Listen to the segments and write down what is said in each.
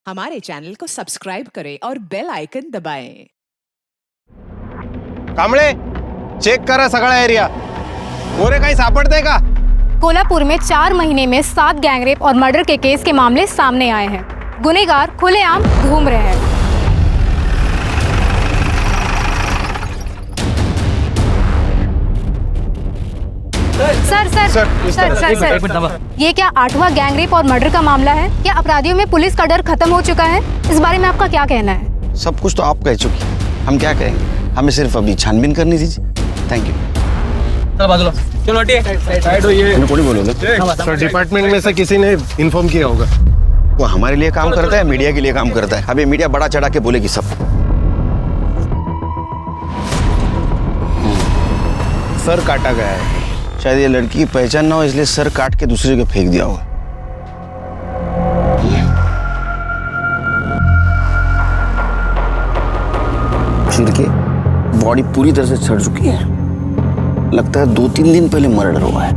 हमारे चैनल को सब्सक्राइब करें और बेल आइकन दबाएं। कांबळे चेक करा सगळा एरिया, गोरे काही सापडते का? कोल्हापुर में 4 महीने में 7 गैंगरेप और मर्डर के केस के मामले सामने आए हैं। गुनहगार खुलेआम घूम रहे हैं। सर, ये क्या 8वां गैंगरेप और मर्डर का मामला है? क्या अपराधियों में पुलिस का डर खत्म हो चुका है? इस बारे में आपका क्या कहना है? सब कुछ तो आप कह चुकी, हम क्या कहेंगे? हमें सिर्फ अभी छानबीन करनी दीजिए। Thank you. चलो सर, डिपार्टमेंट में से किसी ने इन्फॉर्म किया होगा। वो हमारे लिए काम करता है, मीडिया के लिए काम करता है। अभी मीडिया बड़ा चढ़ा के बोलेगी सब। सर काटा गया है। शायद ये लड़की की पहचान ना हो, इसलिए सर काट के दूसरे को फेंक दिया होगा। सिर के बॉडी पूरी तरह से सड़ चुकी है। लगता है 2-3 दिन पहले मर्डर हुआ है।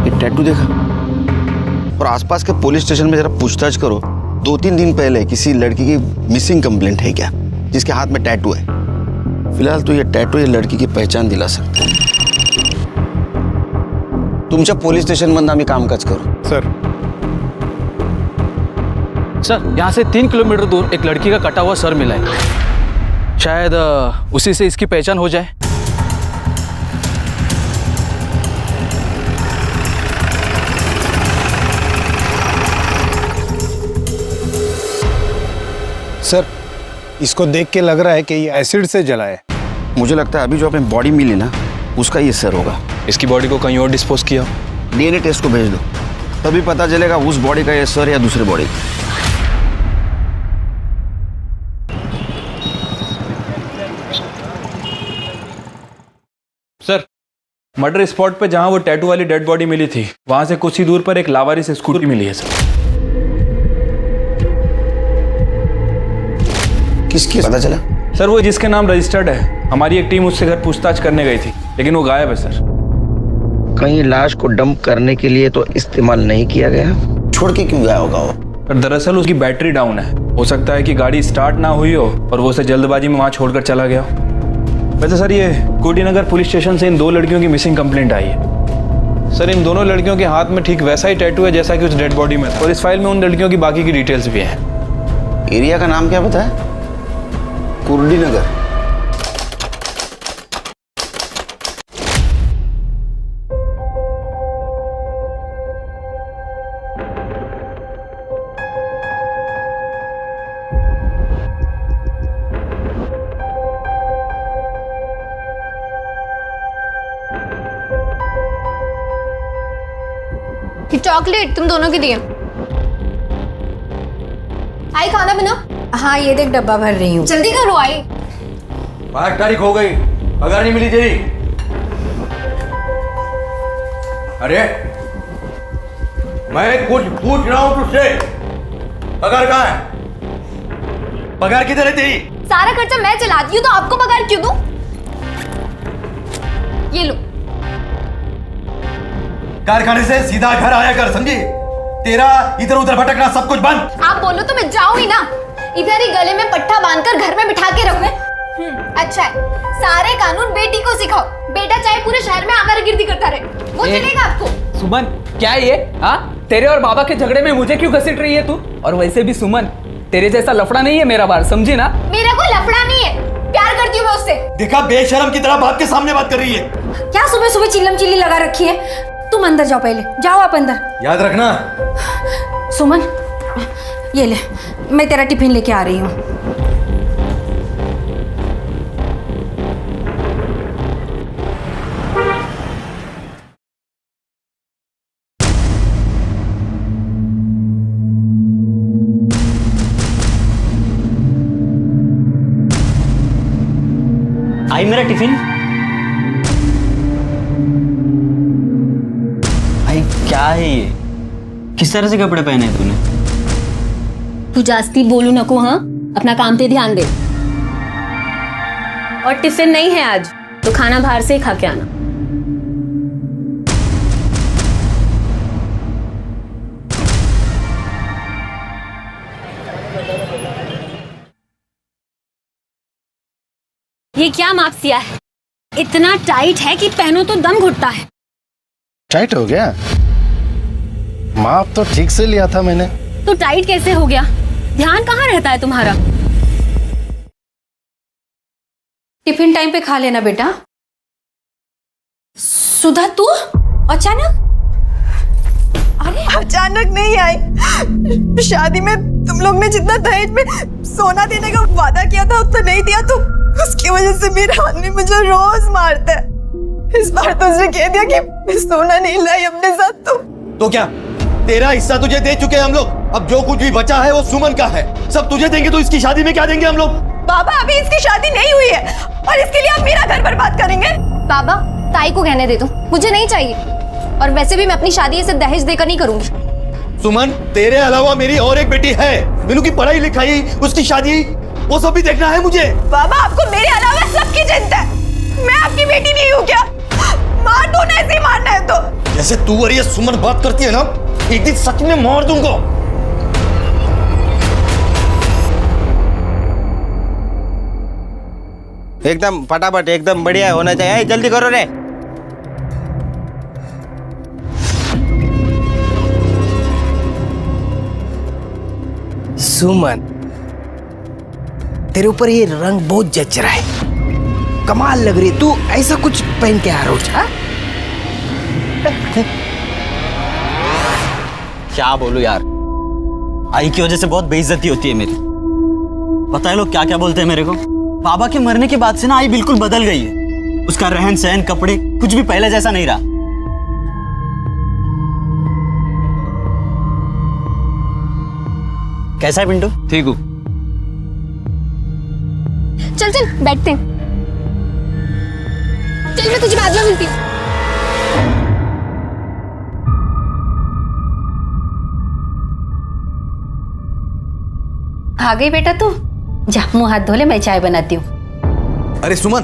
ये टैटू देखा? और आसपास के पुलिस स्टेशन में जरा पूछताछ करो, 2-3 दिन पहले किसी लड़की की मिसिंग कंप्लेंट है क्या, जिसके हाथ में टैटू है? फिलहाल तो ये टैटू ये लड़की की पहचान दिला सकता है। तुमच्या पोलीस स्टेशन मधून आम्ही कामकाज करू। सर यहाँ से 3 किलोमीटर दूर एक लड़की का कटा हुआ सर मिला है। शायद उसी से इसकी पहचान हो जाए। सर, इसको देख के लग रहा है कि ये एसिड से जला है। मुझे लगता है अभी जो अपनी बॉडी मिली ना, उसका ये सर होगा। इसकी बॉडी को कहीं और डिस्पोज किया। डीएनए टेस्ट को भेज दो, तभी पता चलेगा उस बॉडी का ये सर या दूसरे बॉडी का। सर, मर्डर स्पॉट पे जहां वो टैटू वाली डेड बॉडी मिली थी, वहां से कुछ ही दूर पर एक लावारिस स्कूटी मिली है सर। किसकी पता चला? सर, वो जिसके नाम रजिस्टर्ड है। हमारी एक टीम उससे घर पूछताछ करने गई थी, लेकिन वो गायब है सर। कहीं लाश को डंप करने के लिए तो इस्तेमाल नहीं किया गया? छोड़ के क्यों गया होगा वो? पर दरअसल उसकी बैटरी डाउन है। हो सकता है कि गाड़ी स्टार्ट ना हुई हो और वो उसे जल्दबाजी में वहां छोड़कर चला गया। वैसे सर, ये कोटीनगर पुलिस स्टेशन से इन 2 लड़कियों की मिसिंग कंप्लेंट आई है। सर, इन दोनों लड़कियों के हाथ में ठीक वैसा ही टैटू है जैसा कि उस डेड बॉडी में था, और इस फाइल में उन लड़कियों की बाकी की डिटेल्स भी हैं। एरिया का नाम क्या बताया? कुर्डीनगर। चॉकलेट तुम दोनों के लिए। आई खाना बना। हाँ, ये देख डब्बा भर रही हूँ। जल्दी करो आई। 5 तारीख हो गई, पगार नहीं मिली तेरी। अरे मैं कुछ पूछ रहा हूँ तुझसे, पगार कहाँ है? पगार किधर है तेरी? सारा खर्चा मैं चलाती हूँ तो आपको पगार क्यों दूं? ये लो। कारखाने से सीधा घर आया कर, समझी? तेरा इधर उधर भटकना सब कुछ बंद। आप बोलो तो मैं जाऊं ही ना। इधर ही गले में पट्टा बांधकर घर में बिठा के रखूं? अच्छा है, सारे कानून बेटी को सिखाओ। बेटा चाहे पूरे शहर में आवारागर्दी करता रहे, वो चलेगा आपको? सुमन, क्या ये? हाँ, तेरे और बाबा के झगड़े में मुझे क्यों घसीट रही है तू? और वैसे भी सुमन, तेरे जैसा लफड़ा नहीं है मेरा बार, समझी ना? मेरा कोई लफड़ा नहीं है, प्यार करती हूँ मैं उससे। देखा, बेशरम की तरह बाप के सामने बात कर रही है। क्या सुबह सुबह चिल्लम चिल्ली लगा रखी है? तुम अंदर जाओ, पहले जाओ आप अंदर। याद रखना। सुमन, ये ले, मैं तेरा टिफिन लेके आ रही हूँ। आई मेरा टिफिन। भाई क्या है ये? किस तरह से कपड़े पहने हैं तूने? तू जास्ती बोलू नको। हाँ, अपना काम पे ध्यान दे। और टिफिन नहीं है आज, तो खाना बाहर से ही खा के आना। ये क्या माप सिया है? इतना टाइट है कि पहनो तो दम घुटता है। टाइट हो गया? माप तो ठीक से लिया था मैंने। तो टाइट कैसे हो गया? ध्यान कहाँ रहता है तुम्हारा? टिफिन टाइम पे खा लेना बेटा। सुधा तू अचानक? अरे अचानक नहीं आई। शादी में तुम लोग ने जितना दहेज में सोना देने का वादा किया था उतना नहीं दिया, तो उसकी वजह से मेरा आदमी मुझे रोज मारता है। इस बार तो उसने कह दिया कि मैं सोना नहीं लाई अपने साथ। तो क्या तेरा हिस्सा तुझे दे चुके हैं हम लोग? अब जो कुछ भी बचा है वो सुमन का है, सब तुझे देंगे। तो इसकी शादी में क्या देंगे हम लोग? बाबा अभी इसकी शादी नहीं हुई है और इसके लिए आप मेरा घर बर्बाद करेंगे? बाबा ताई को कहने दे दो, मुझे नहीं चाहिए। और वैसे भी मैं अपनी शादी ऐसे दहेज देकर नहीं करूंगी। सुमन, तेरे अलावा मेरी और एक बेटी है। मीनू की पढ़ाई लिखाई, उसकी शादी, वो सब भी देखना है मुझे। बाबा आपको मेरे अलावा सबकी चिंता है। मैं आपकी बेटी नहीं हूँ क्या? मार दो ना, ऐसे ही मारना है तो। जैसे तू और ये सुमन बात करती है ना, एक दिन सच में मार दूंगा। एकदम फटाफट, एकदम बढ़िया होना चाहिए। जल्दी करो रे। सुमन, तेरे ऊपर ये रंग बहुत जच रहा है, कमाल लग रही है। तू ऐसा कुछ पहन के आ रोज? क्या बोलूं यार, आई की वजह से बहुत बेइज्जती होती है मेरी। पता है लोग क्या क्या बोलते हैं मेरे को? बाबा के मरने के बाद से ना आई बिल्कुल बदल गई है। उसका रहन सहन, कपड़े, कुछ भी पहले जैसा नहीं रहा। कैसा है पिंटू? ठीक हूँ। चल चल बैठते हैं। चल मैं तुझे बाद में मिलती हूँ। आ गई बेटा तू? जा मुंह हाथ धो ले, मैं चाय बनाती हूँ। अरे सुमन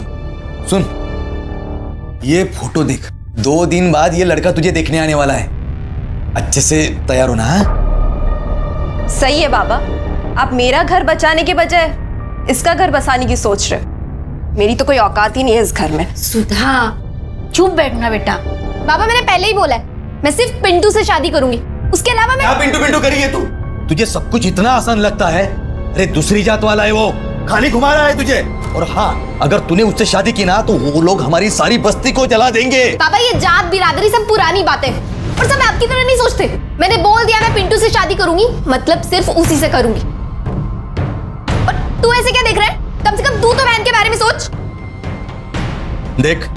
सुन, ये फोटो देख। 2 दिन बाद ये लड़का तुझे देखने आने वाला है। अच्छे से तैयार होना है। सही है बाबा, आप मेरा घर बचाने के बजाय इसका घर बसाने की सोच रहे। मेरी तो कोई औकात ही नहीं है इस घर में। सुधा चुप बैठना बेटा। बाबा मैंने पहले ही बोला है, मैं सिर्फ पिंटू से शादी करूंगी, उसके अलावा मैं। क्या पिंटू पिंटू करी है तू? तुझे सब कुछ इतना आसान लगता है? अरे दूसरी जात वाला है वो, खाली घुमा रहा है तुझे। और हाँ, अगर तूने उससे शादी की ना तो वो लोग हमारी सारी बस्ती को जला देंगे। बाबा ये जात बिरादरी सब पुरानी बातें हैं और सब आपकी तरह नहीं सोचते। मैंने बोल दिया मैं पिंटू से शादी करूंगी, मतलब सिर्फ उसी से करूंगी। और तू ऐसे क्या देख रहा है? कम से कम तू तो बहन के बारे में सोच। देख,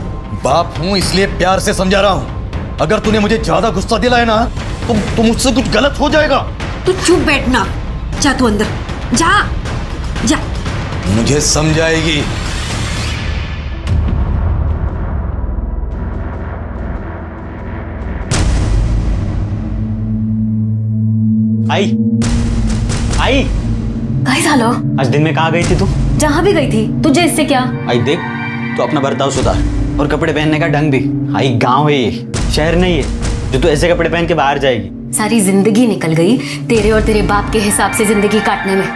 बाप हूं इसलिए प्यार से समझा रहा हूं। अगर तूने मुझे ज्यादा गुस्सा दिलाया ना तो मुझसे कुछ गलत हो जाएगा। तू चुप बैठना। जा तू अंदर जा। जा मुझे समझाएगी। आई आई काय झालं? आज दिन में कहाँ गई थी तू? जहां भी गई थी, तुझे इससे क्या? आई देख, तू अपना बर्ताव सुधार और कपड़े पहनने का ढंग भी। आई गांव है ये, शहर नहीं है जो तू ऐसे कपड़े पहन के बाहर जाएगी। सारी जिंदगी निकल गई तेरे और तेरे बाप के हिसाब से जिंदगी काटने में।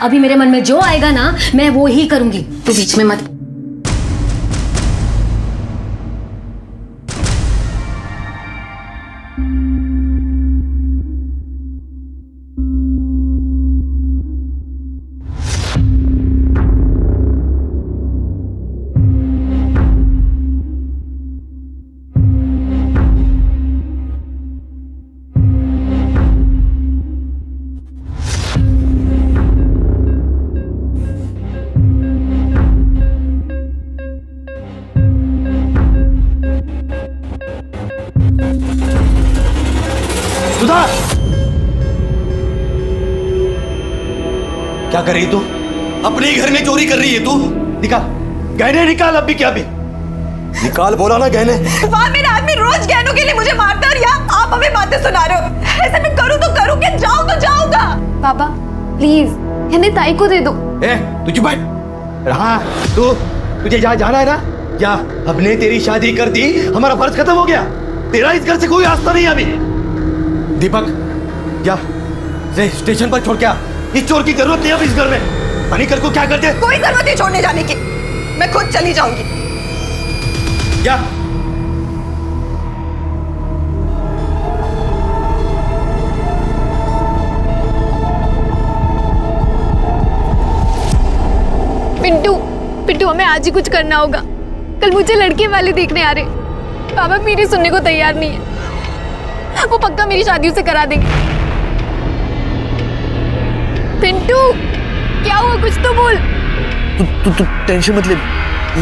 अभी मेरे मन में जो आएगा ना मैं वो ही करूंगी, तू बीच में मत। सुधा, क्या कर रही तू? अपने ही घर में चोरी कर रही है तू? निकाल गहने, निकाल अभी। क्या भी निकाल, बोला ना गहने। वहाँ मेरा आदमी रोज गहनों के लिए मुझे मारता है और यहाँ आप हमें बातें सुना रहे हो। ऐसे मैं करूँ तो करूँ, क्या जाऊँ तो जाऊँगा। बाबा प्लीज इन्हें ताई को दे दो। ए, तू चुप बैठ। हाँ, तुझे जहाँ जाना है ना जा। हमने तेरी शादी कर दी, हमारा फर्ज खत्म हो गया। तेरा इस घर से कोई आस्था नहीं अभी। दीपक जा, स्टेशन पर छोड़ के आ। इस चोर की जरूरत नहीं अब इस घर में। अनिकर को क्या करते? कोई जरूरत नहीं छोड़ने जाने की। मैं खुद चली जाऊंगी। क्या? पिंटू पिंटू, हमें आज ही कुछ करना होगा। कल मुझे लड़के वाले देखने आ रहे। बाबा मेरी सुनने को तैयार नहीं है। वो पक्का मेरी शादी उसे करा देंगे। पिंटू, क्या हुआ? कुछ तो बोल। तू टेंशन मत ले,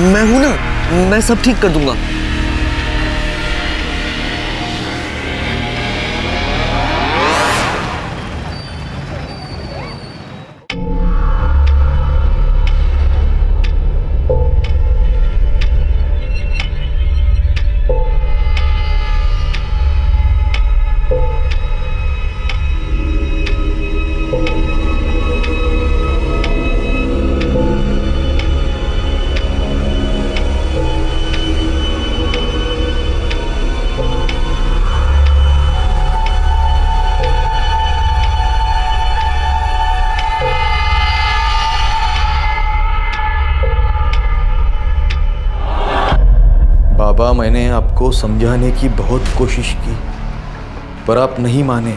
मैं हूं ना, मैं सब ठीक कर दूंगा। बाबा, मैंने आपको समझाने की बहुत कोशिश की पर आप नहीं माने,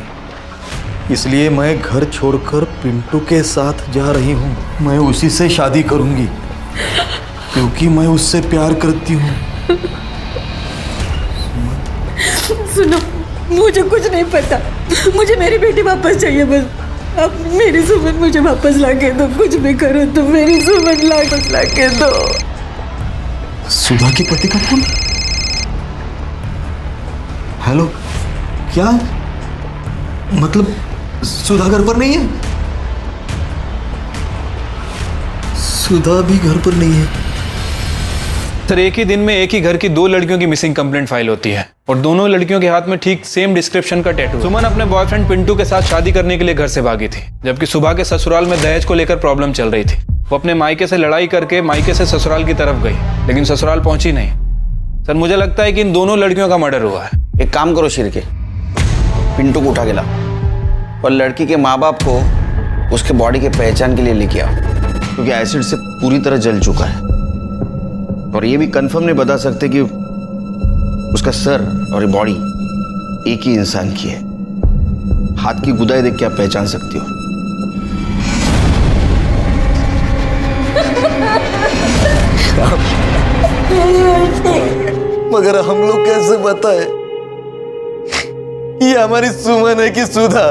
इसलिए मैं घर छोड़कर पिंटू के साथ जा रही हूँ। मैं उसी से शादी करूँगी क्योंकि मैं उससे प्यार करती हूँ। सुनो, मुझे कुछ नहीं पता, मुझे मेरी बेटी वापस चाहिए बस। अब मेरी सुमन मुझे वापस लाके दो, कुछ भी करो तो मेरी सुमन वापस लाके दो। सुधा के पति का फोन? हेलो, क्या मतलब सुधा घर पर नहीं है? सुधा भी घर पर नहीं है। सर, एक ही दिन में एक ही घर की 2 लड़कियों की मिसिंग कंप्लेंट फाइल होती है और दोनों लड़कियों के हाथ में ठीक सेम डिस्क्रिप्शन का टैटू। सुमन अपने बॉयफ्रेंड पिंटू के साथ शादी करने के लिए घर से भागी थी, जबकि सुबह के ससुराल में दहेज को लेकर प्रॉब्लम चल रही थी। वो अपने मायके से लड़ाई करके मायके से ससुराल की तरफ गई, लेकिन ससुराल पहुंची नहीं। सर, मुझे लगता है कि इन दोनों लड़कियों का मर्डर हुआ है। एक काम करो शिरके, पिंटू को उठा के ला और लड़की के माँ बाप को उसके बॉडी के पहचान के लिए लेके आओ, क्योंकि एसिड से पूरी तरह जल चुका है और ये भी कंफर्म नहीं बता सकते कि उसका सर और ये बॉडी एक ही इंसान की है। हाथ की गुदाई देख के आप पहचान सकती हो। मगर हम लोग कैसे बताए ये हमारी सुमन है कि सुधा?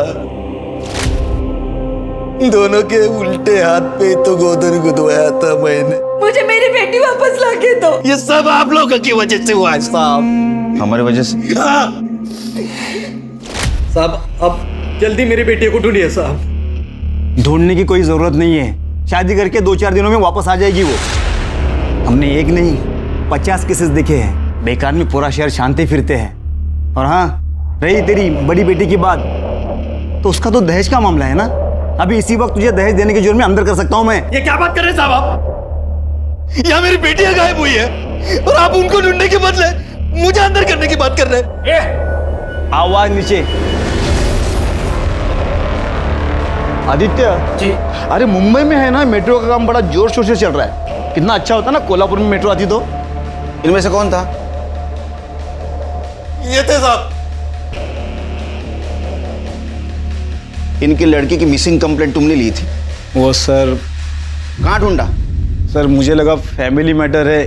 दोनों के उल्टे हाथ पे तो गोदन गुदवाया था मैंने। मुझे मेरी बेटी वापस लाके दो। ये सब आप लोगों की वजह से हुआ है साहब। हमारी वजह से? साहब, अब जल्दी मेरी बेटी को ढूंढिए साहब। ढूंढने की कोई जरूरत नहीं है, शादी करके 2-4 दिनों में वापस आ जाएगी वो। हमने एक नहीं 50 केसेस देखे हैं, बेकार में पूरा शहर शांति फिरते हैं। और हाँ, रही तेरी बड़ी बेटी की बात, तो उसका तो दहेज का मामला है ना। अभी इसी वक्त तुझे दहेज देने के जुर्म में अंदर कर सकता हूं मैं। ये क्या बात कर रहे हैं साहब आप? यहाँ मेरी बेटियां गायब हुई है और आप उनको ढूंढने के बदले मुझे अंदर करने की बात कर रहे हैं। आवाज नीचे। आदित्य जी। अरे मुंबई में है ना, मेट्रो का काम बड़ा जोर शोर से चल रहा है। कितना अच्छा होता ना कोल्हापुर में मेट्रो आती तो। इनमें से कौन था? ये थे साहब। इनकी लड़की की मिसिंग कंप्लेंट तुमने ली थी? वो सर, कहाँ ढूंढा? सर मुझे लगा फैमिली मैटर है,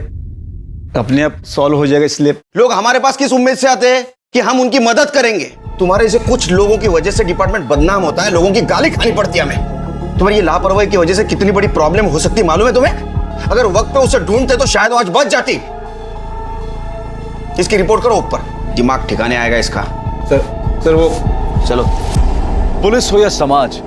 अपने आप सॉल्व हो जाएगा, इसलिए। लोग हमारे पास किस उम्मीद से आते हैं कि हम उनकी मदद करेंगे? तुम्हारे जैसे कुछ लोगों की वजह से डिपार्टमेंट बदनाम होता है, लोगों की गाली खानी पड़ती है हमें। तुम्हारी ये लापरवाही की वजह से कितनी बड़ी प्रॉब्लम हो सकती है मालूम है तुम्हें? अगर वक्त पे उसे ढूंढते तो शायद वो आज बच जाती। इसकी रिपोर्ट करो ऊपर, दिमाग ठिकाने आएगा इसका। सर वो चलो। पुलिस हो या समाज,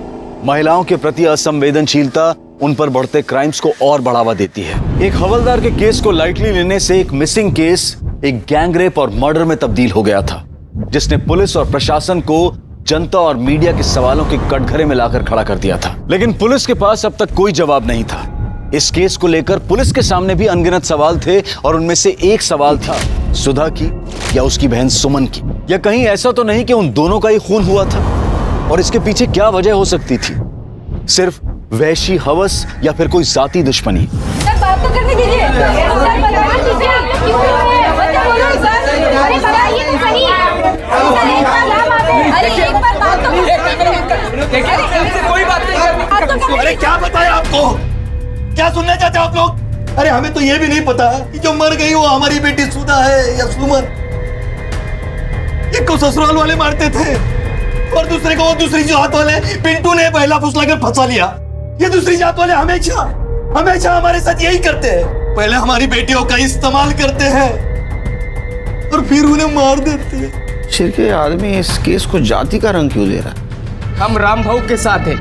महिलाओं के प्रति असंवेदनशीलता उन पर बढ़ते क्राइम्स को और बढ़ावा देती है। एक हवलदार के केस को लाइटली लेने से एक मिसिंग केस एक गैंग रेप और मर्डर में तब्दील हो गया था, जिसने पुलिस और प्रशासन को जनता और मीडिया के सवालों के कटघरे में लाकर खड़ा कर दिया था। लेकिन पुलिस के पास अब तक कोई जवाब नहीं था। इस केस को लेकर पुलिस के सामने भी अनगिनत सवाल थे और उनमें से एक सवाल था सुधा की या उसकी बहन सुमन की। या कहीं ऐसा तो नहीं कि उन दोनों का ही खून हुआ था? और इसके पीछे क्या वजह हो सकती थी? सिर्फ वैशी हवस या फिर कोई जाती दुश्मनी? बात तो तो करने दीजिए। सर बताइए किसे आप लोग क्यों हैं? बच्चा बोलो सर। अरे बताइए तो सही। सर एक बार नाम आते हैं। अरे एक बार बात तो देखिए हमसे कोई बात नहीं करनी। अरे क्या बताया आपको? क्या सुनना चाहते हो आप लोग? अरे हमें तो ये भी नहीं पता कि जो मर गई वो हमारी बेटी सुधा है या सुमन। एक को ससुराल वाले मारते थे और दूसरे को वो दूसरी जात वाले पिंटू ने पहला फुसलाकर फंसा लिया। ये दूसरी जात वाले हमेशा हमेशा हमारे साथ यही करते हैं। पहले हमारी बेटियों का इस्तेमाल करते हैं और फिर उन्हें मार देते हैं। शिरके आदमी इस केस को जाति का रंग क्यों दे रहा है? हम राम भाऊ के साथ हैं।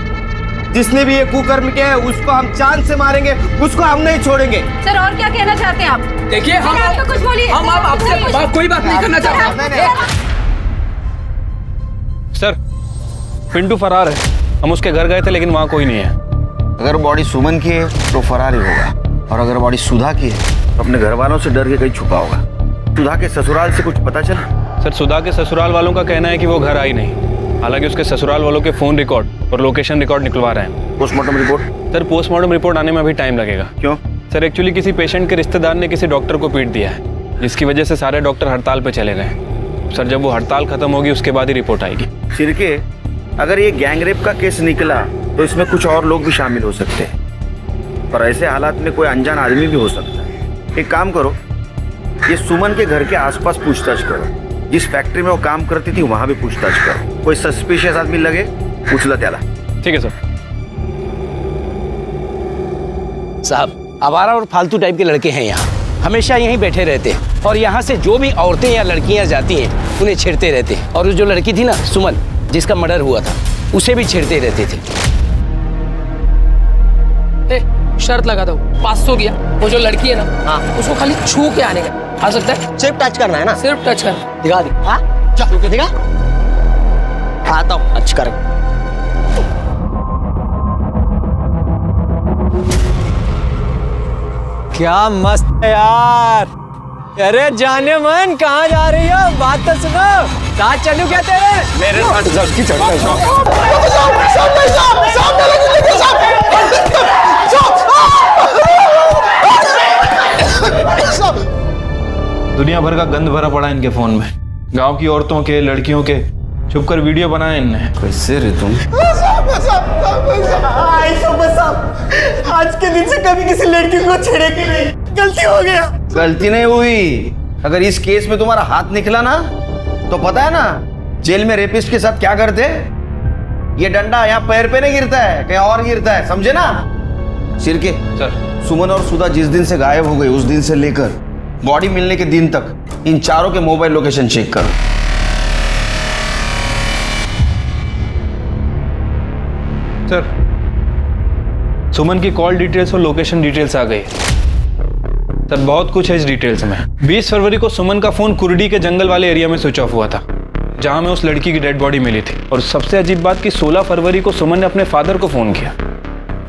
जिसने भी ये कुकर्म किया है उसको हम जान से मारेंगे, उसको हम नहीं छोड़ेंगे। सर और क्या कहना चाहते हैं आप? देखिए हम आप तो कुछ बोलिए। हम आपसे कोई बात नहीं करना चाहते। सर पिंटू फरार है। हम उसके घर गए थे लेकिन वहाँ कोई नहीं है। अगर बॉडी सुमन की है तो फरार ही होगा, और अगर बॉडी सुधा की है तो अपने घर वालों से डर के कहीं छुपा होगा। सुधा के ससुराल से कुछ पता चला? सर सुधा के ससुराल वालों का कहना है कि वो घर आई नहीं। हालांकि उसके ससुराल वालों के फोन रिकॉर्ड और लोकेशन रिकॉर्ड निकलवा रहे हैं। Postmortem report? Sir postmortem report आने में अभी टाइम लगेगा। क्यों? सर एक्चुअली किसी पेशेंट के रिश्तेदार ने किसी डॉक्टर को पीट दिया है, जिसकी वजह से सारे डॉक्टर हड़ताल पे चले गए। सर जब वो हड़ताल खत्म होगी उसके बाद ही रिपोर्ट आएगी। शिरके, अगर ये गैंगरेप का केस निकला तो इसमें कुछ और लोग भी शामिल हो सकते हैं, और ऐसे हालात में कोई अनजान आदमी भी हो सकता है। एक काम करो, ये सुमन के घर के आसपास पूछताछ करो। जिस फैक्ट्री में वो काम करती थी वहां भी पूछताछ करो। कोई सस्पिशियस आदमी लगे पूछ लो त्याला। ठीक है सर। साहब आवारा और फालतू टाइप के लड़के हैं यहाँ, हमेशा यहीं बैठे रहते हैं और यहाँ से जो भी औरतें या लड़कियाँ जाती हैं उन्हें छेड़ते रहते हैं। और जो लड़की थी ना सुमन, जिसका मर्डर हुआ था, उसे भी छेड़ते रहते थे। शर्त लगा दो 500 गया। वो जो लड़की है ना, हाँ, उसको खाली छू के आने का आ सकता है। सिर्फ टच करना है ना? सिर्फ टच करना। दिखा दी। हाँ छू के दिखा। आता हूँ टच कर। क्या मस्त है यार। अरे जाने मन कहाँ जा रही हो? बात तो सुनो। साथ चलूं क्या तेरे? मेरे साथ जबकि चढ़ता दुनिया भर का गंद भरा पड़ा इनके फोन में। गांव की औरतों के, लड़कियों के छुपकर वीडियो बनाए इनने। कैसे रे तुम? आज के दिन से कभी किसी लड़की को छेड़ेगी नहीं। गलती हो गया। गलती नहीं हुई। अगर इस केस में तुम्हारा हाथ निकला ना तो पता है ना जेल में रेपिस्ट के साथ क्या करते? ये डंडा यहाँ पैर पे नहीं गिरता है, कहीं और गिरता है, समझे ना? शिरके सर सुमन और सुधा जिस दिन से गायब हो गई उस दिन से लेकर बॉडी मिलने के दिन तक इन चारों के मोबाइल लोकेशन चेक करो। सर सुमन की कॉल डिटेल्स और लोकेशन डिटेल्स आ गई। सर बहुत कुछ है इस डिटेल्स में। 20 फरवरी को सुमन का फोन कुर्डी के जंगल वाले एरिया में स्विच ऑफ हुआ था, जहां में उस लड़की की डेड बॉडी मिली थी। और सबसे अजीब बात कि 16 फरवरी को सुमन ने अपने फादर को फोन किया,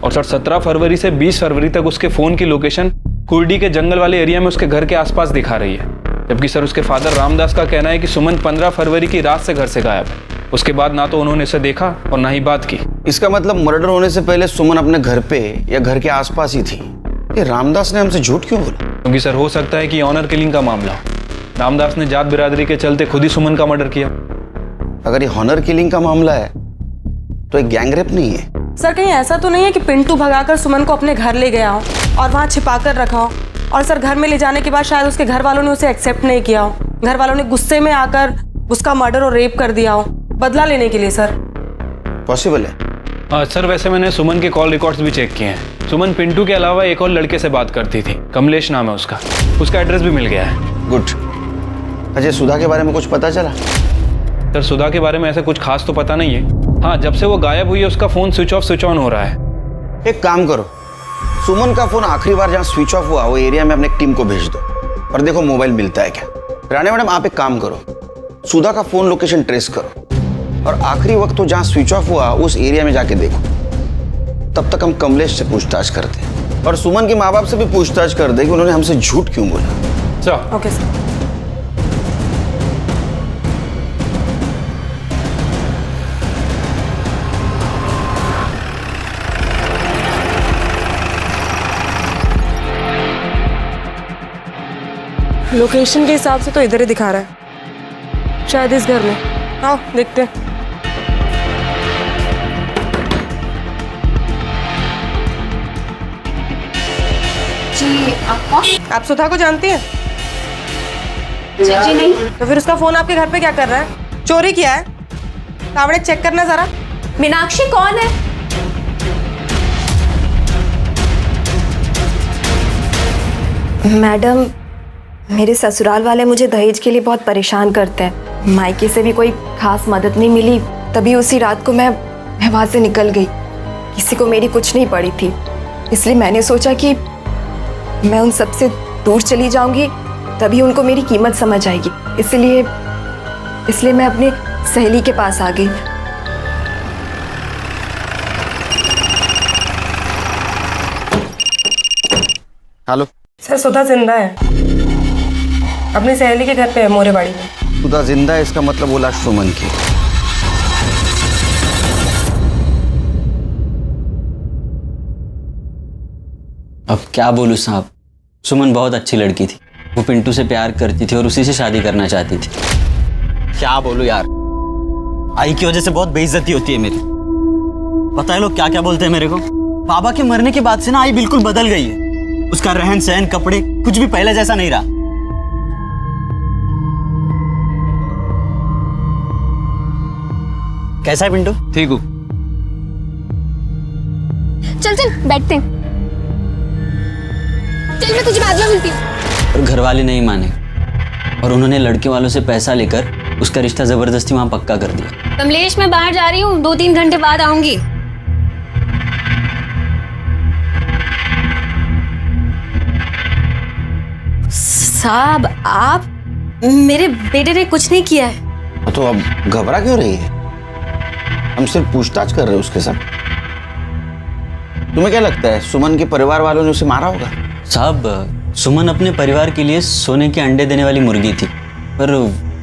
और सर 17 फरवरी से 20 फरवरी तक उसके फोन की लोकेशन कुर्डी के जंगल वाले एरिया में उसके घर के आसपास दिखा रही है। जबकि सर उसके फादर रामदास का कहना है कि सुमन 15 फरवरी की रात से घर से गायब है। उसके बाद ना तो उन्होंने इसे देखा और ना ही बात की। इसका मतलब मर्डर होने से पहले सुमन अपने घर पे या घर के आसपास ही थी। ये रामदास ने हमसे झूठ क्यों बोला? क्योंकि सर हो सकता है कि ऑनर किलिंग का मामला हो। रामदास ने जात बिरादरी के चलते खुद ही सुमन का मर्डर किया। अगर ये ऑनर किलिंग का मामला है तो एक गैंगरेप नहीं है। सर कहीं ऐसा तो नहीं है कि पिंटू भगाकर सुमन को अपने घर ले गया हो और वहाँ छिपाकर रखा हो, और सर घर में ले जाने के बाद शायद उसके घर वालों ने उसे एक्सेप्ट नहीं किया हो। घर वालों ने गुस्से में आकर उसका मर्डर और रेप कर दिया हो, बदला लेने के लिए। सर पॉसिबल है? सर वैसे मैंने सुमन के कॉल रिकॉर्ड्स भी चेक किए हैं। सुमन पिंटू के अलावा एक और लड़के से बात करती थी, कमलेश नाम है उसका। उसका एड्रेस भी मिल गया है। गुड। अजय सुधा के बारे में कुछ पता चला? सर सुधा के बारे में ऐसा कुछ खास तो पता नहीं है। हाँ, जब से वो गायब हुई है उसका phone switch off switch on हो रहा है। एक काम करो, सुमन का फोन आखिरी बार जहाँ स्विच ऑफ हुआ वो एरिया में अपने टीम को भेज दो और देखो मोबाइल मिलता है क्या। रानी मैडम आप एक काम करो, सुधा का फोन लोकेशन ट्रेस करो और आखिरी वक्त तो जहाँ स्विच ऑफ हुआ उस एरिया में जाके देखो। तब तक हम कमलेश से पूछताछ करते हैं और सुमन के माँ बाप से भी पूछताछ कर दे कि उन्होंने हमसे झूठ क्यों बोला। चलो ओके सर। लोकेशन के हिसाब से तो इधर ही दिखा रहा है, शायद इस घर में। आओ देखते हैं। जी आप कौन? आप सुधा को जानती हैं? जी नहीं। तो फिर उसका फोन आपके घर पे क्या कर रहा है? चोरी किया है? तावड़े चेक करना जरा। मीनाक्षी कौन है? मैडम, मेरे ससुराल वाले मुझे दहेज के लिए बहुत परेशान करते हैं। मायके से भी कोई खास मदद नहीं मिली, तभी उसी रात को मैं वहां से निकल गई। किसी को मेरी कुछ नहीं पड़ी थी, इसलिए मैंने सोचा कि मैं उन सबसे दूर चली जाऊंगी, तभी उनको मेरी कीमत समझ आएगी। इसलिए मैं अपनी सहेली के पास आ गई। हेलो सर, सुधा जिंदा है, अपनी सहेली के घर पे है, मोरेबाड़ी में। सुधा जिंदा है, इसका मतलब वो लाश सुमन की। अब क्या बोलूं साहब, सुमन बहुत अच्छी लड़की थी। वो पिंटू से प्यार करती थी और उसी से शादी करना चाहती थी। क्या बोलूं यार, आई की वजह से बहुत बेइज्जती होती है मेरी। पता है लोग क्या क्या बोलते हैं मेरे को। बाबा के मरने के बाद से ना आई बिल्कुल बदल गई है। उसका रहन सहन, कपड़े, कुछ भी पहले जैसा नहीं रहा। कैसा है पिंटू? ठीक हूँ। चल चल बैठते हैं। चल मैं तुझे बाद में मिलती हूँ। और घर वाले नहीं माने और उन्होंने लड़के वालों से पैसा लेकर उसका रिश्ता जबरदस्ती वहां पक्का कर दिया। कमलेश, मैं बाहर जा रही हूँ, 2-3 घंटे बाद आऊंगी। साहब, आप, मेरे बेटे ने कुछ नहीं किया है। तो अब घबरा क्यों रही है? हम सिर्फ पूछताछ कर रहे हैं उसके साथ। तुम्हें क्या लगता है सुमन के परिवार वालों ने उसे मारा होगा? साहब, सुमन अपने परिवार के लिए सोने के अंडे देने वाली मुर्गी थी, पर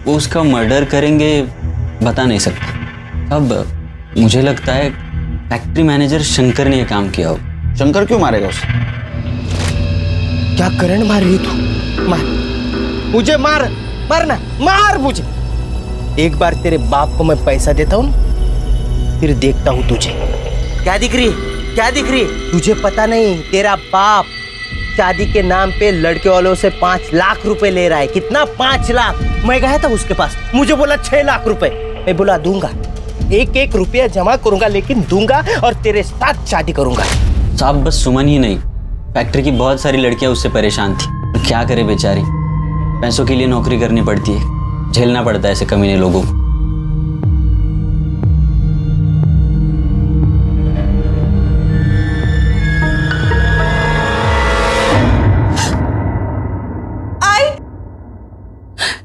वो उसका मर्डर करेंगे बता नहीं सकता। अब मुझे लगता है फैक्ट्री मैनेजर शंकर ने यह काम किया हो। शंकर क्यों मारेगा उसे? क्या करंट मार रही तू? मार मुझे, मार मारना, मार मुझे। एक बार तेरे बाप को मैं पैसा देता हूँ, फिर देखता हूँ तुझे। क्या दिख रही, क्या दिख रही? तुझे पता नहीं, तेरा बाप शादी के नाम पे लड़के वालों से 5 लाख रुपए ले रहा है। कितना? 5 लाख। मैं गया था उसके पास, मुझे बोला 6 लाख रुपए। मैं बोला दूंगा, 1-1 रुपया जमा करूंगा, लेकिन दूंगा और तेरे साथ शादी करूंगा। साहब, बस सुमन ही नहीं, फैक्ट्री की बहुत सारी लड़कियां उससे परेशान थी। क्या करे बेचारी, पैसों के लिए नौकरी करनी पड़ती है, झेलना पड़ता है ऐसे कमीने लोगों को।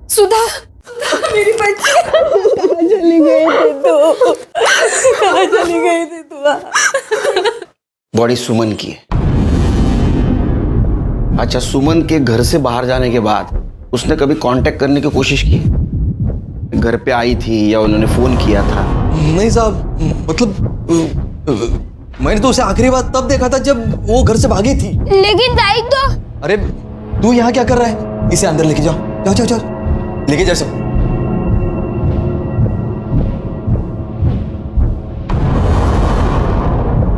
सुधा, मेरी बच्ची कहाँ चली गई थी तू? कहाँ चली गई थी तू? बॉडी सुमन की है। अच्छा, सुमन के घर से बाहर जाने के बाद उसने कभी कांटेक्ट करने की कोशिश की? घर पे आई थी या उन्होंने फोन किया था? नहीं साहब, मतलब मैंने तो उसे आखिरी बार तब देखा था जब वो घर से भागी थी। लेकिन दाई तो। अरे तू यहाँ क्या कर रहा है? इसे अंदर लेके जाओ, जाओ जाओ जाओ, लेके जा सब।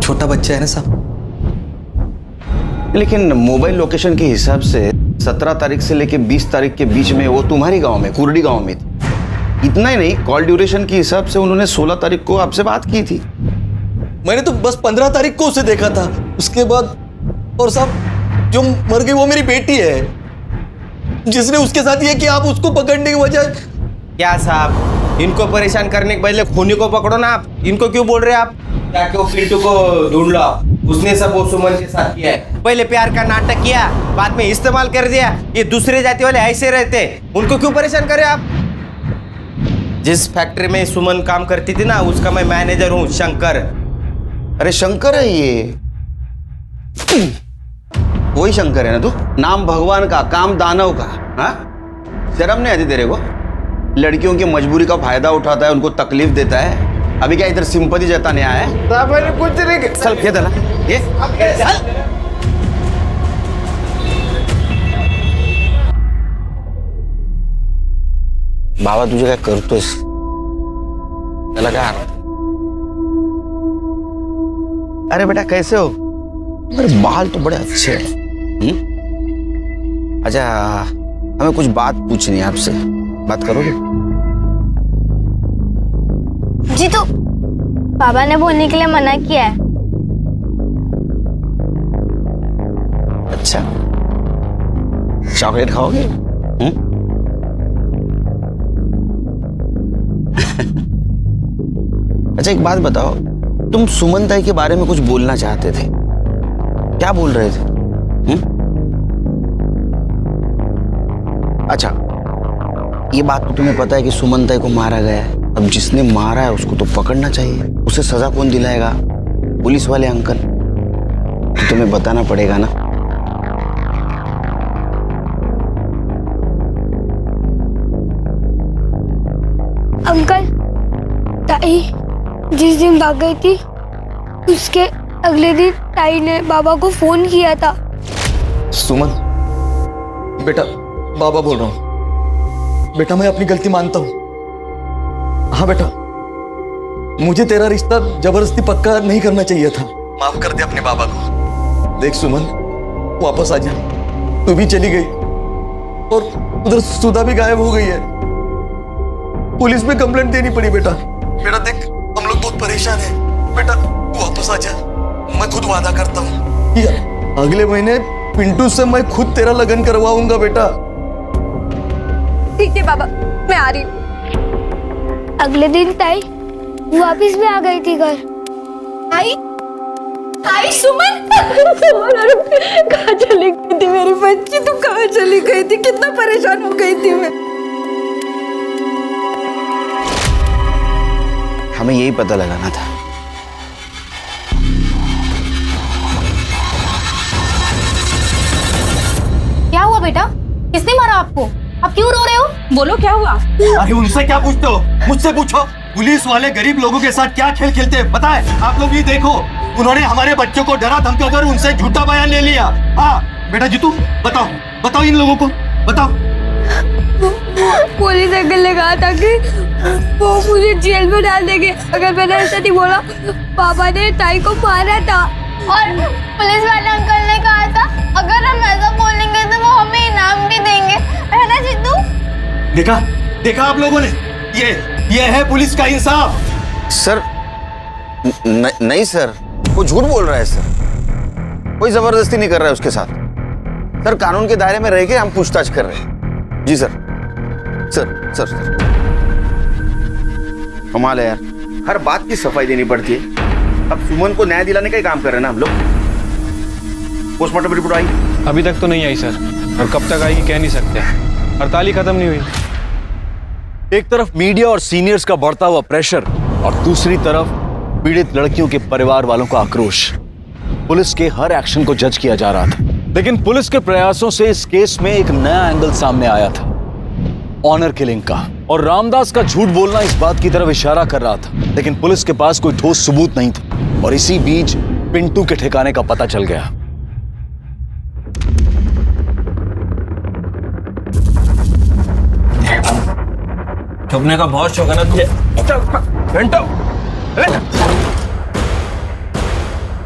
छोटा बच्चा है ना साहब। लेकिन मोबाइल लोकेशन के हिसाब से 17 तारीख से लेके 20 तारीख के बीच में वो तुम्हारी गांव में, कुर्डी गांव में थी। इतना ही नहीं, कॉल ड्यूरेशन के हिसाब से उन्होंने 16 तारीख को आपसे बात की थी। मैंने तो बस 15 तारीख को उसे देखा था, उसके बाद। और साहब, जो मर गई वो मेरी बेटी है, जिसने उसके साथ ये किया। आप उसको पकड़ने की बजाय। क्या साहब, इनको परेशान करने के बदले खूनी को पकड़ो ना। आप इनको क्यों बोल रहे हैं? आप जाके वो पिंटू को ढूंढ लो। उसने सब वो सुमन के साथ किया है। पहले प्यार का नाटक किया, बाद में इस्तेमाल कर दिया। ये दूसरे जाति वाले ऐसे रहते, उनको क्यों परेशान करें आप? जिस फैक्ट्री में सुमन काम करती थी ना, उसका मैं मैनेजर हूँ, शंकर। अरे शंकर है ये, वही शंकर है ना तू? नाम भगवान का, काम दानव का। हाँ, शर्म नहीं आती तेरे को? लड़कियों की मजबूरी का फायदा उठाता है, उनको तकलीफ देता है। अभी क्या इधर सिंपैथी जताने आया है? कुछ नहीं। चल ये दला, ये चल। बाबा तुझे काय करतोयस? त्याला काय अर्थ? अरे बेटा कैसे हो? अरे बाल तो बड़े अच्छे हैं। अच्छा, हमें कुछ बात पूछनी है आपसे, बात करोगे? जी तो बाबा ने बोलने के लिए मना किया है। अच्छा, चॉकलेट खाओगे? अच्छा एक बात बताओ, तुम सुमन ताई के बारे में कुछ बोलना चाहते थे, क्या बोल रहे थे? अच्छा, ये बात तो तुम्हें पता है कि सुमन ताई को मारा गया है। अब जिसने मारा है उसको तो पकड़ना चाहिए, उसे सजा कौन दिलाएगा? पुलिस वाले अंकल। तो तुम्हें बताना पड़ेगा ना। अंकल, ताई जिस दिन भाग गई थी उसके अगले दिन ताई ने बाबा को फोन किया था। सुमन, बेटा बाबा बोल रहा हूं। बेटा मैं अपनी गलती मानता हूं। हाँ बेटा, मुझे तेरा रिश्ता जबरदस्ती पक्का नहीं करना चाहिए था। माफ कर दे अपने बाबा को। देख सुमन, वापस आ जा। तू भी चली गई और उधर सुधा भी गायब हो गई है। पुलिस में कंप्लेंट देनी पड़ी बेटा। बेटा देख, हम लोग बहुत परेशान हैं। बेटा तू वापस आ जा, मैं खुद वादा करता हूँ। अगले महीने पिंटू से मैं खुद तेरा लगन करवाऊंगा बेटा। ठीक है बाबा, मैं आ रही हूँ। अगले दिन ताई वापस भी आ गई थी घर। ताई, ताई सुमन, कहाँ चली गई थी मेरी बच्ची? तू कहाँ चली गई थी? कितना परेशान हो गई थी मैं। हमें यही पता लगाना था। क्या हुआ बेटा? किसने मारा आपको? आप क्यों रो रहे हो? बोलो क्या हुआ? अरे उनसे क्या पूछते हो? मुझसे पूछो। पुलिस वाले गरीब लोगों के साथ क्या खेल खेलते हैं पता है? आप लोग ये देखो, उन्होंने हमारे बच्चों को डरा धमका कर उनसे झूठा बयान ले लिया। हाँ बेटा जीतू, बताओ बताओ इन लोगों को, बताओ। पुलिस अंकल ने कहा था कि वो मुझे जेल में डाल देंगे अगर मैंने ऐसा नहीं बोला। पापा ने ताई को मारा था और पुलिस वाले अंकल ने कहा था अगर हम ऐसा बोलेंगे तो वो हमें इनाम भी देंगे, है ना जीतू? देखा देखा आप लोगों ने, ये है पुलिस का इंसाफ। सर नहीं सर, वो झूठ बोल रहा है सर। कोई जबरदस्ती नहीं कर रहा है उसके साथ। सर कानून के दायरे में रह के हम पूछताछ कर रहे हैं। जी सर। सर सर सर कमाल है यार, हर बात की सफाई देनी पड़ती है। अब सुमन को न्याय दिलाने का ही काम कर रहे हैं ना हम लोग। पोस्टमार्टम रिपोर्ट आई? अभी तक तो नहीं आई सर, और कब तक आएगी कह नहीं सकते। हड़ताल ही खत्म नहीं हुई। एक तरफ मीडिया और सीनियर्स का बढ़ता हुआ प्रेशर और दूसरी तरफ पीड़ित लड़कियों के परिवार वालों का आक्रोश। पुलिस के हर एक्शन को जज किया जा रहा था, लेकिन पुलिस के प्रयासों से इस केस में एक नया एंगल सामने आया था, ऑनर किलिंग का। और रामदास का झूठ बोलना इस बात की तरफ इशारा कर रहा था, लेकिन पुलिस के पास कोई ठोस सबूत नहीं था। और इसी बीच पिंटू के ठिकाने का पता चल गया। छुपने का बहुत शौक है ना तुझे? पिंटू,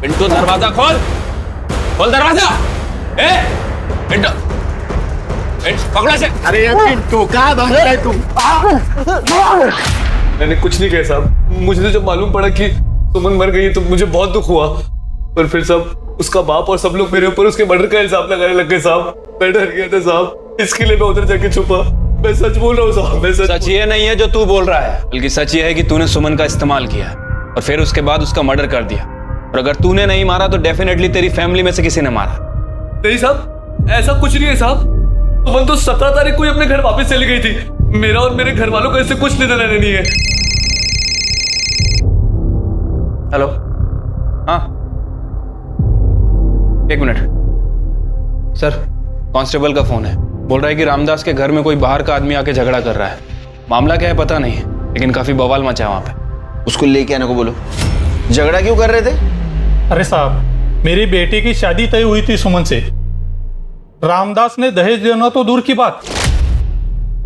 पिंटू दरवाजा खोल, खोल दरवाजा। ए पिंटू, पकड़ो से। अरे पिंटू कहाँ भाग रहा है तू? मैंने कुछ नहीं किया साहब। मुझे तो जब मालूम पड़ा कि सुमन मर गई तो मुझे बहुत दुख हुआ, पर फिर सब उसका बाप और सब लोग मेरे ऊपर उसके मर्डर का इल्जाम लगाने लग गए साहब। मैं डर गया था साहब, इसके लिए मैं उधर जाके छुपा। मैं सच बोल रहा हूँ साहब, मैं सच ये नहीं है जो तू बोल रहा है, बल्कि सच ये है कि तूने सुमन का इस्तेमाल किया और फिर उसके बाद उसका मर्डर कर दिया। और अगर तूने नहीं मारा तो डेफिनेटली तेरी फैमिली में से किसी ने मारा। नहीं साहब, ऐसा कुछ नहीं है साहब। सुमन तो 17 तारीख को ही अपने घर वापस चली गई थी। मेरा और मेरे घर वालों का इससे कुछ लेना देना नहीं है। हेलो, हाँ एक मिनट सर, कांस्टेबल का फोन है। बोल रहा है कि रामदास के घर में कोई बाहर का आदमी आके झगड़ा कर रहा है। मामला क्या है पता नहीं, लेकिन काफी बवाल मचा है वहां पे। उसको लेके आने को बोलो। झगड़ा क्यों कर रहे थे? अरे साहब, मेरी बेटी की शादी तय हुई थी सुमन से। रामदास ने दहेज देना तो दूर की बात,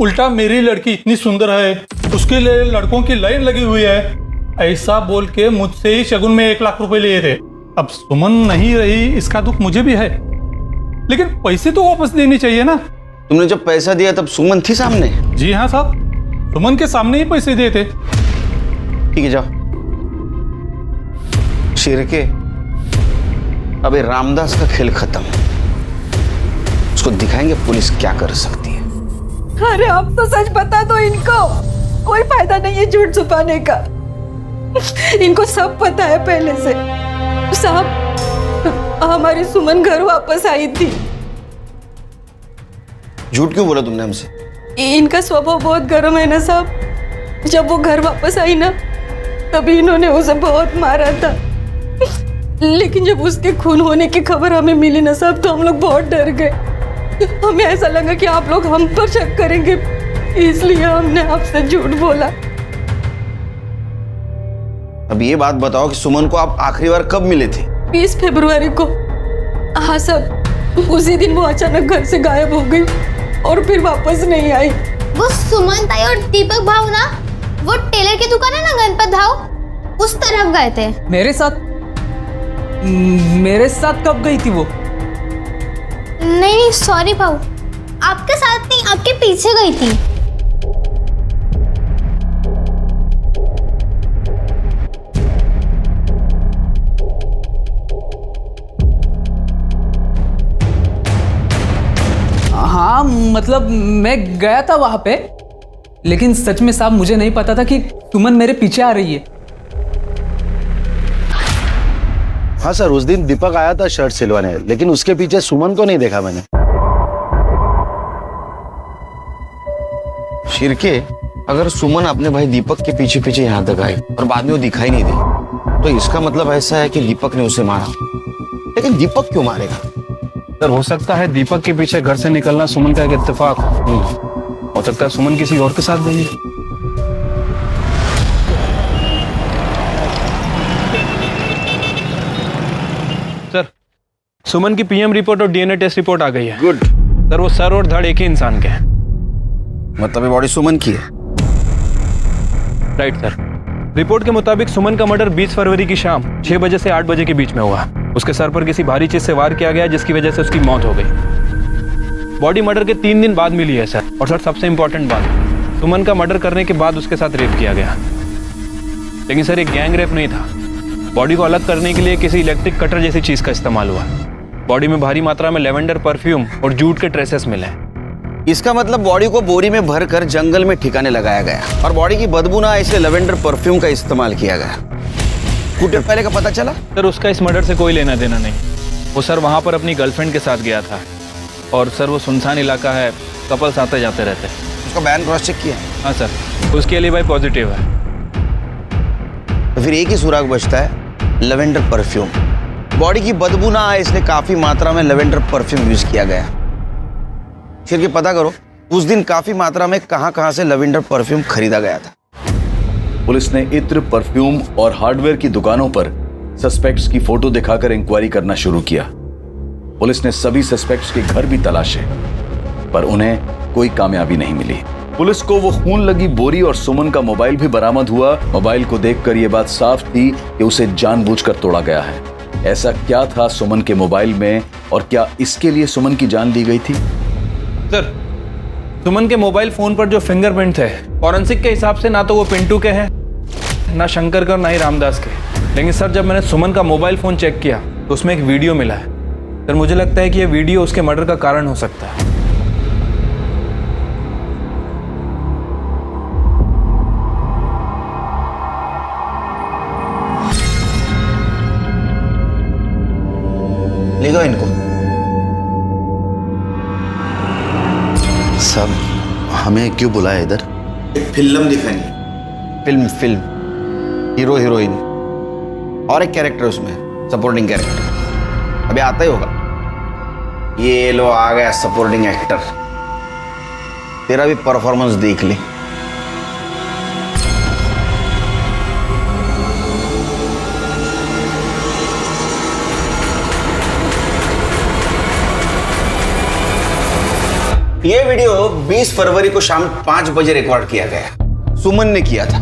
उल्टा मेरी लड़की इतनी सुंदर है, उसके लिए लड़कों की लाइन लगी हुई है, ऐसा बोल के मुझसे ही शगुन में 1 लाख रुपए लिए थे। अब सुमन नहीं रही, इसका दुख मुझे भी है, लेकिन पैसे तो वापस देने चाहिए ना। तुमने जब पैसा दिया तब सुमन थी सामने? जी हाँ साहब, सुमन के सामने ही पैसे दिए थे। ठीक है, जाओ। शिरके, अबे रामदास का खेल खत्म, उसको दिखाएंगे पुलिस क्या कर सकती है। अरे अब तो सच बता दो इनको, कोई फायदा नहीं है झूठ छुपाने का, इनको सब पता है पहले से। साहब, हमारी सुमन घर वापस आई थी। झूठ क्यों बोला तुमने हमसे? इनका स्वभाव बहुत गर्म है ना साहब, जब वो घर वापस आई ना तभी इन्होंने उसे बहुत मारा था, लेकिन जब उसके खून होने की खबर हमें मिली ना साहब तो हम लोग बहुत डर गए। हमें ऐसा लगा कि आप लोग हम पर शक करेंगे, इसलिए हमने आपसे झूठ बोला। अब ये बात बताओ कि सुमन को आप आखिरी बार कब मिले थे? 20 फरवरी को। हाँ साहब, उसी दिन वो अचानक घर से गायब हो गई और फिर वापस नहीं आई। वो सुमन ताई और दीपक भाव ना, वो टेलर की दुकान है ना गणपत भाव, उस तरफ गए थे। मेरे साथ कब गई थी वो? नहीं सॉरी भाव, आपके साथ नहीं, आपके पीछे गई थी। हाँ मतलब मैं गया था वहां पे, लेकिन सच में साहब मुझे नहीं पता था कि सुमन मेरे पीछे आ रही है। हाँ सर, उस दिन दीपक आया था शर्ट सिलवाने, लेकिन उसके पीछे सुमन को नहीं देखा मैंने। शिरके, अगर सुमन अपने भाई दीपक के पीछे पीछे यहाँ तक आई और बाद में वो दिखाई नहीं दी, तो इसका मतलब ऐसा है कि दीपक ने उसे मारा। लेकिन दीपक क्यों मारेगा? सर हो सकता है दीपक के पीछे घर से निकलना सुमन का एक इत्तेफाक हो सकता है सुमन किसी और के साथ गई है। सर, सुमन की पीएम रिपोर्ट और डीएनए टेस्ट रिपोर्ट आ गई है। गुड। सर वो सर और धड़ एक ही इंसान के हैं। मतलब ये बॉडी सुमन की है? Right sir. रिपोर्ट के मुताबिक सुमन का मर्डर 20 फरवरी की शाम 6 बजे से 8 बजे के बीच में हुआ। उसके सर पर किसी भारी चीज से वार किया गया, जिसकी वजह से उसकी मौत हो गई। बॉडी मर्डर के 3 दिन बाद मिली है सर। और सर सबसे इंपॉर्टेंट बात, सुमन का मर्डर करने के बाद उसके साथ रेप किया गया। लेकिन सर एक गैंग रेप नहीं था। बॉडी को अलग करने के लिए किसी इलेक्ट्रिक कटर जैसी चीज का इस्तेमाल हुआ। बॉडी में भारी मात्रा में लेवेंडर परफ्यूम और जूट के ट्रेसेस मिले। इसका मतलब बॉडी को बोरी में भरकर जंगल में ठिकाने लगाया गया और बॉडी की बदबू ना इसलिए लेवेंडर परफ्यूम का इस्तेमाल किया गया। कुछ देर पहले का पता चला? सर उसका इस मर्डर से कोई लेना देना नहीं। वो सर वहां पर अपनी गर्लफ्रेंड के साथ गया था और सर वो सुनसान इलाका है, कपल्स आते जाते रहते। उसका बयान क्रॉस चेक किया? हाँ सर, उसके लिए भाई पॉजिटिव है। तो फिर एक ही सुराग बचता है, लेवेंडर परफ्यूम। बॉडी की बदबू ना आए इसलिए काफी मात्रा में लेवेंडर परफ्यूम यूज किया गया। फिर के पता करो उस दिन काफी मात्रा में कहां से लेवेंडर परफ्यूम खरीदा गया था। पुलिस ने इत्र, परफ्यूम और हार्डवेयर की दुकानों पर सस्पेक्ट्स की फोटो दिखाकर इंक्वायरी करना शुरू किया। पुलिस ने सभी सस्पेक्ट्स के घर भी तलाशे, पर उन्हें कोई कामयाबी नहीं मिली। पुलिस को वो खून लगी बोरी और सुमन का मोबाइल भी बरामद हुआ। मोबाइल को देखकर ये बात साफ थी कि उसे जानबूझकर तोड़ा गया है। ऐसा क्या था सुमन के मोबाइल में और क्या इसके लिए सुमन की जान ली गई थी? सर, सुमन के मोबाइल फोन पर जो फिंगरप्रिंट थे फॉरेंसिक के हिसाब से ना तो वो पिंटू के हैं, ना शंकर के और ना ही रामदास के। लेकिन सर जब मैंने सुमन का मोबाइल फोन चेक किया तो उसमें एक वीडियो मिला है। सर मुझे लगता है कि ये वीडियो उसके मर्डर का कारण हो सकता है। ले गो इनको। सब हमें क्यों बुलाया इधर? एक फिल्म दिखानी। फिल्म हीरो हीरोइन और एक कैरेक्टर उसमें सपोर्टिंग कैरेक्टर। अभी आता ही होगा। ये लो आ गया सपोर्टिंग एक्टर। तेरा भी परफॉर्मेंस देख ले। ये वीडियो 20 फरवरी को शाम 5 बजे रिकॉर्ड किया गया। सुमन ने किया था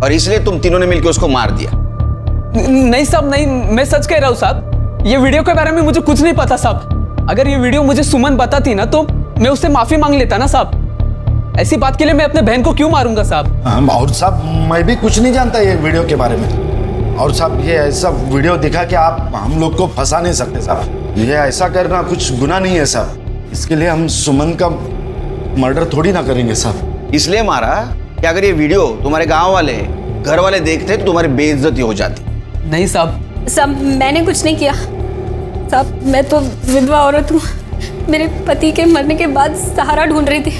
और इसलिए तुम तीनों ने मिलकर उसको मार दिया। नहीं साहब, नहीं, मैं सच कह रहा हूँ साहब। ये वीडियो के बारे में मुझे कुछ नहीं पता साहब। अगर ये वीडियो मुझे सुमन बताती ना तो मैं उससे माफी मांग लेता ना साहब। ऐसी बात के लिए मैं अपने बहन को क्यों मारूंगा साहब? और साहब मैं भी कुछ नहीं जानता ये वीडियो के बारे में। और साहब ये ऐसा वीडियो दिखा कि आप हम लोग को फंसा नहीं सकते साहब। ये ऐसा करना कुछ गुनाह नहीं है साहब। इसके लिए हम सुमन का मर्डर थोड़ी ना करेंगे साहब। इसलिए मारा कि अगर ये वीडियो तुम्हारे गांव वाले घर वाले देखते तो तुम्हारी बेइज्जती हो जाती। नहीं साहब। साहब मैंने कुछ नहीं किया साहब। मैं तो विधवा औरत हूँ। मेरे पति के मरने के बाद सहारा ढूंढ रही थी।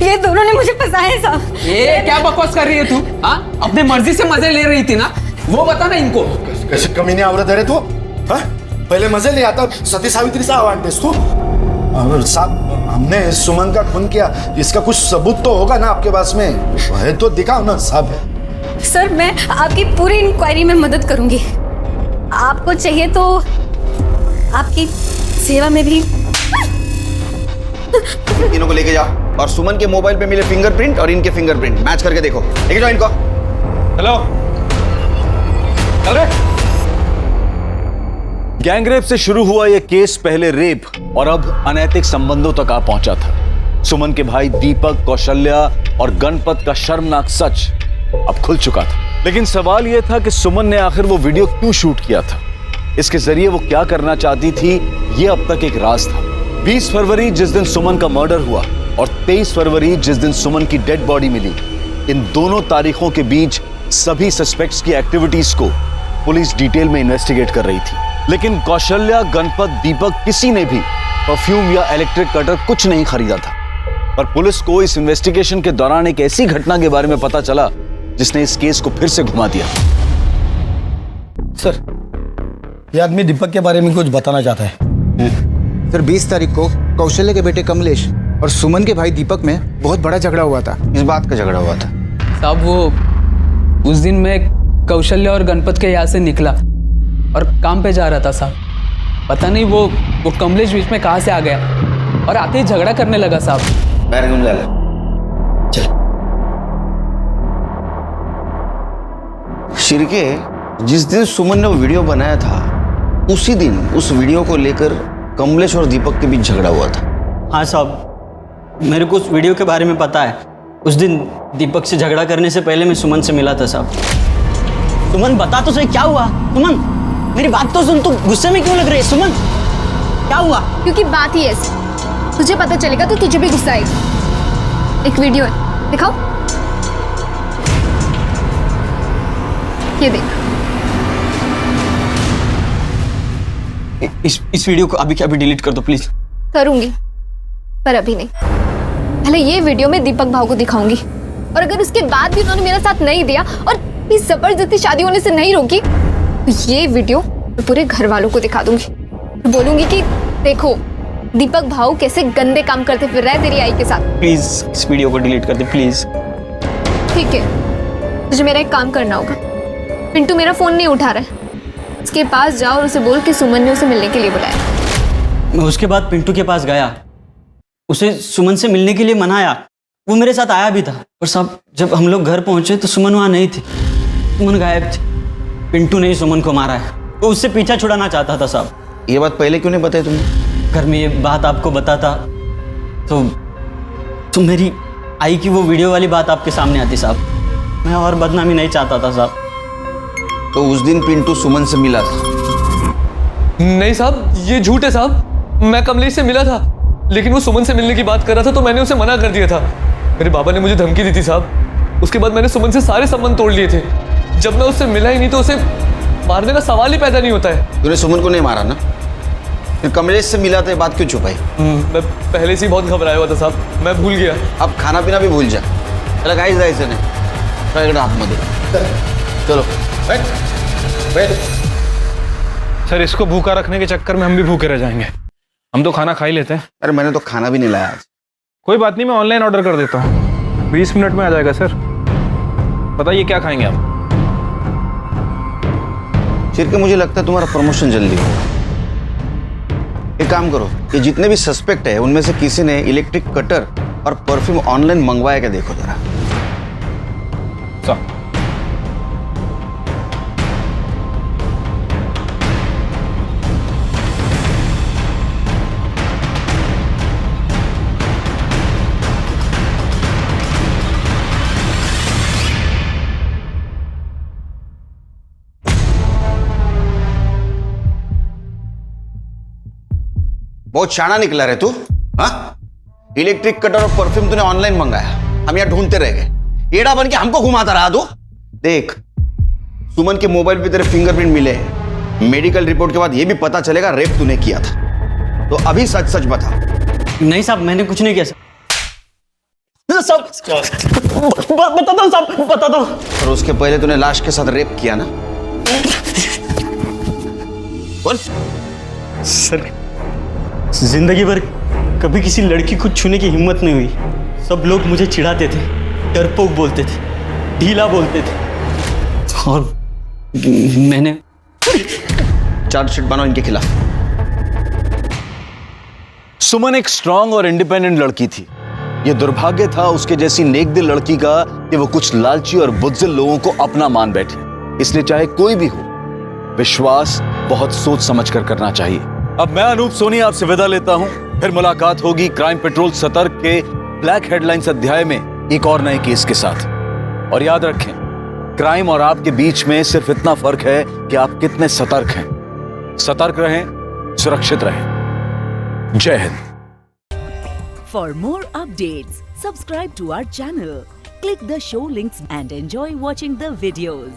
ये दोनों ने मुझे फंसाया है साहब। ये क्या बकवास कर रही है तू? हाँ, अपने मर्जी से मजे ले रही थी ना, वो बता ना इनको। कैसे कमीने औरत है रे तू? हाँ? पहले मजे ले आता, सती सावित्री सा आवाज देस तू। और साहब हमने सुमन का खून किया, इसका कुछ सबूत तो होगा ना आपके पास में? है तो दिखाओ ना साहब। सर मैं आपकी पूरी इंक्वायरी में मदद करूंगी। आपको चाहिए तो आपकी सेवा में भी। इनको को लेके जाओ और सुमन के मोबाइल पे मिले फिंगरप्रिंट और इनके फिंगरप्रिंट मैच करके देखो। लेके जाओ इनको। हेलो, अरे गैंगरेप से शुरू हुआ यह केस पहले रेप और अब अनैतिक संबंधों तक आ पहुंचा था। सुमन के भाई दीपक, कौशल्या और गणपत का शर्मनाक सच अब खुल चुका था। लेकिन सवाल यह था कि सुमन ने आखिर वो वीडियो क्यों शूट किया था, इसके जरिए वो क्या करना चाहती थी, यह अब तक एक राज था। 20 फरवरी जिस दिन सुमन का मर्डर हुआ और 23 फरवरी जिस दिन सुमन की डेड बॉडी मिली, इन दोनों तारीखों के बीच सभी सस्पेक्ट्स की एक्टिविटीज को पुलिस डिटेल में इन्वेस्टिगेट कर रही थी। लेकिन कौशल्या, गणपत, दीपक किसी ने भी परफ्यूम या इलेक्ट्रिक कटर कुछ नहीं खरीदा था। पर पुलिस को इस इन्वेस्टिगेशन के दौरान एक ऐसी घटना के बारे में पता चला जिसने इस केस को फिर से घुमा दिया। सर ये आदमी दीपक के बारे में कुछ बताना चाहता है। सर 20 तारीख को कौशल्य के बेटे कमलेश और सुमन के भाई दीपक में बहुत बड़ा झगड़ा हुआ था। इस बात का झगड़ा हुआ था साहब, वो उस दिन मैं कौशल्य और गणपत के यहाँ से निकला और काम पे जा रहा था साहब। पता नहीं वो कमलेश बीच में कहाँ से आ गया और आते ही झगड़ा करने लगा साहब। बैरगुन ले ले। चल शिरके, जिस दिन सुमन ने वो वीडियो बनाया था उसी दिन उस वीडियो को लेकर कमलेश और दीपक के बीच झगड़ा हुआ था। हाँ साहब, मेरे को उस वीडियो के बारे में पता है। उस दिन दीपक से झगड़ा करने से पहले मैं सुमन से मिला था साहब। सुमन बता तो सही क्या हुआ? सुमन मेरी बात तो सुन, तू गुस्से में क्यों लग रही है? सुमन क्या हुआ? क्योंकि बात ही ऐसी, तुझे पता चलेगा तो तुझे भी गुस्सा आएगा। एक वीडियो है, दिखाओ। ये देख। इस वीडियो को अभी के अभी डिलीट कर दो प्लीज। करूंगी पर अभी नहीं। पहले ये वीडियो मैं दीपक भाव को दिखाऊंगी और अगर उसके बाद भी उन्होंने मेरा साथ नहीं दिया और इस जबरदस्ती शादी होने से नहीं रोकी तो ये वीडियो मैं पूरे घर वालों को दिखा दूंगी। बोलूंगी कि देखो दीपक भाव कैसे गंदे काम करते फिर रहे तेरी आई के साथ। प्लीज इस वीडियो को डिलीट कर दे प्लीज। ठीक है, तुझे मेरा एक काम करना होगा। पिंटू मेरा फोन नहीं उठा रहा है, उसके पास जाओ और उसे बोल कि सुमन ने उसे मिलने के लिए बुलाया। मैं उसके बाद पिंटू के पास गया, उसे सुमन से मिलने के लिए मनाया। वो मेरे साथ आया भी था, पर साहब जब हम लोग घर पहुंचे तो सुमन वहाँ नहीं थी। सुमन गायब थी। पिंटू ने ही सुमन को मारा है। वो उससे पीछा छुड़ाना चाहता था साहब। ये बात पहले क्यों नहीं बताई तुमने? घर में ये बात आपको बताता तो मेरी आई की वो वीडियो वाली बात आपके सामने आती साहब। मैं और बदनामी नहीं चाहता था साहब। तो उस दिन पिंटू सुमन से मिला था? नहीं साहब, ये झूठ है साहब। मैं कमलेश से मिला था, लेकिन वो सुमन से मिलने की बात कर रहा था तो मैंने उसे मना कर दिया था। मेरे बाबा ने मुझे धमकी दी थी साहब। उसके बाद मैंने सुमन से सारे संबंध तोड़ लिए थे। जब मैं उससे मिला ही नहीं तो उसे मारने का सवाल ही पैदा नहीं होता है। तूने सुमन को नहीं मारा ना? फिर कमलेश से मिला था, बात क्यों छुपाई? मैं पहले से ही बहुत घबराया हुआ था साहब, मैं भूल गया। अब खाना पीना भी भूल जा। चला काहीच जायचं नाही, आतमध्ये चलो। बैठ। सर इसको भूखा रखने के चक्कर में हम भी भूखे रह जाएंगे। हम तो खाना खा ही लेते हैं। अरे मैंने तो खाना भी नहीं लाया आज। कोई बात नहीं, मैं ऑनलाइन ऑर्डर कर देता हूँ, 20 मिनट में आ जाएगा सर। बताइए क्या खाएंगे आप? शिरके, मुझे लगता है तुम्हारा प्रमोशन जल्दी होगा। एक काम करो, ये जितने भी सस्पेक्ट है उनमें से किसी ने इलेक्ट्रिक कटर और परफ्यूम ऑनलाइन मंगवाया क्या देखो जरा। बहुत शाना निकला रे तू। हाँ, इलेक्ट्रिक कटर और परफ्यूम तूने ऑनलाइन मंगाया, हम यहाँ ढूंढते रह गए, एड़ा बन के हमको घुमाता रहा तू। देख, सुमन के मोबाइल पे तेरे फिंगरप्रिंट मिले हैं, मेडिकल रिपोर्ट के बाद ये भी पता चलेगा रेप तूने किया था। तो अभी सच सच बता। नहीं साहब, मैंने कुछ नहीं किया साहब। बता दो साहब, बता दो। और उसके पहले तूने लाश के साथ रेप किया ना? बोल। सर, जिंदगी भर कभी किसी लड़की को छूने की हिम्मत नहीं हुई। सब लोग मुझे चिढ़ाते थे, डरपोक बोलते थे, ढीला बोलते थे, और मैंने चार्जशीट बनाओ इनके खिलाफ। सुमन एक स्ट्रांग और इंडिपेंडेंट लड़की थी। यह दुर्भाग्य था उसके जैसी नेकदिल लड़की का कि वो कुछ लालची और बुज़दिल लोगों को अपना मान बैठे। इसलिए चाहे कोई भी हो, विश्वास बहुत सोच समझ कर करना चाहिए। अब मैं अनूप सोनी आपसे विदा लेता हूं। फिर मुलाकात होगी क्राइम पेट्रोल सतर्क के ब्लैक हेडलाइंस अध्याय में एक और नए केस के साथ। और याद रखें, क्राइम और आपके बीच में सिर्फ इतना फर्क है कि आप कितने सतर्क हैं। सतर्क रहें, सुरक्षित रहें। जय Hind. For more updates, subscribe to our channel, click the show links and enjoy watching the videos.